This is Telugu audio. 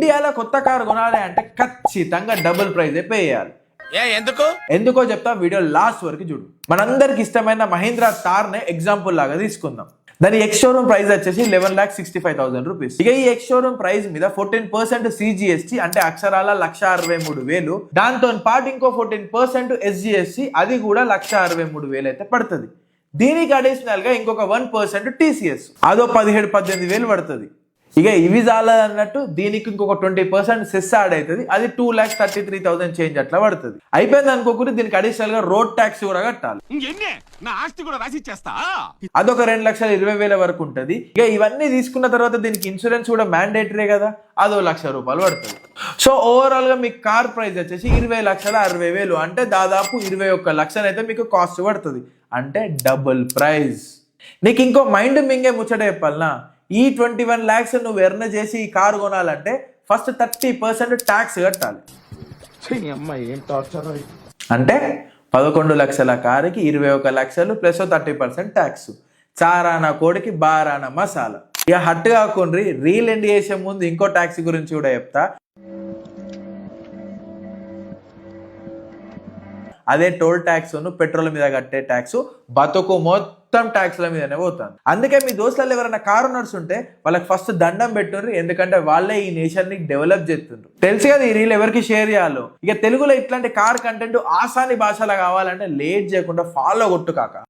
ఇండియాలో కొత్త కారు కొనాలి అంటే ఖచ్చితంగా డబుల్ ప్రైజ్ పే చేయాలి. ఎందుకో చెప్తా, వీడియో లాస్ట్ వరకు చూడు. మనందరికి ఇష్టమైన మహీంద్రా థార్ నే ఎగ్జాంపుల్ లాగా తీసుకుందాం. దాని ఎక్స్ షోరూమ్ ప్రైస్ వచ్చేసి 11,65,000 రూపీస్. ఇక ఈ ఎక్స్ షోరూమ్ ప్రైస్ మీద 14% CGST అంటే అక్షరాల 1,63,000. దాంతో పాటు ఇంకో 14% SGST, అది కూడా 1,63,000 అయితే పడుతుంది. దీనికి అడిషనల్ గా ఇంకొక 1% TCS, అదో 17,18,000 పడుతుంది. ఇక ఇవి చాలా అన్నట్టు దీనికి ఇంకొక 20% సెస్ యాడ్ అవుతుంది, అది 2,33,000 చేంజ్ అట్లా పడుతుంది. అయిపోయింది అనుకోకూడదు, దీనికి అడిషనల్ గా రోడ్ ట్యాక్స్ కూడా కట్టాలి, అదొక 2,20,000 వరకు ఉంటుంది. ఇక ఇవన్నీ తీసుకున్న తర్వాత దీనికి ఇన్సూరెన్స్ కూడా మ్యాండేటరీ కదా, అదో ₹1,00,000 పడుతుంది. సో ఓవరాల్ గా మీకు కార్ ప్రైస్ వచ్చేసి 20,60,000, అంటే దాదాపు 21 లక్షలు అయితే మీకు కాస్ట్ పడుతుంది. అంటే డబుల్ ప్రైస్. నీకు ఇంకో మైండ్ మింగే ముచ్చట చెప్పాలనా, ఈ 21 lakhs నువ్వు ఎర్న్ చేసి ఈ కారు కొనాలంటే ఫస్ట్ 30% ట్యాక్స్ కట్టాలి. అంటే 11 లక్షల కారుకి 21 లక్షలు ప్లస్ 30% ట్యాక్స్. చారానా కోడికి బారానా మసాలా. ఇక హట్ కాకుండా రీల్ ఎండ్ చేసే ముందు ఇంకో ట్యాక్స్ గురించి కూడా చెప్తా. అదే టోల్ ట్యాక్స్, పెట్రోల్ మీద కట్టే ట్యాక్స్, బతుకు మొత్తం ట్యాక్స్ల మీదనే పోతాను. అందుకే మీ దోస్తులలో ఎవరైనా కారు నడుస్తుంటే వాళ్ళకి ఫస్ట్ దండం పెట్టుండ్రు, ఎందుకంటే వాళ్ళే ఈ నేషన్ ని డెవలప్ చేస్తుండ్రు. తెలుసు కదా ఈ రీల్ ఎవరికి షేర్ చేయాలో. ఇక తెలుగులో ఇట్లాంటి కార్ కంటెంట్ ఆసాని భాషలో కావాలంటే లేట్ చేయకుండా ఫాలో కొట్టు కాక.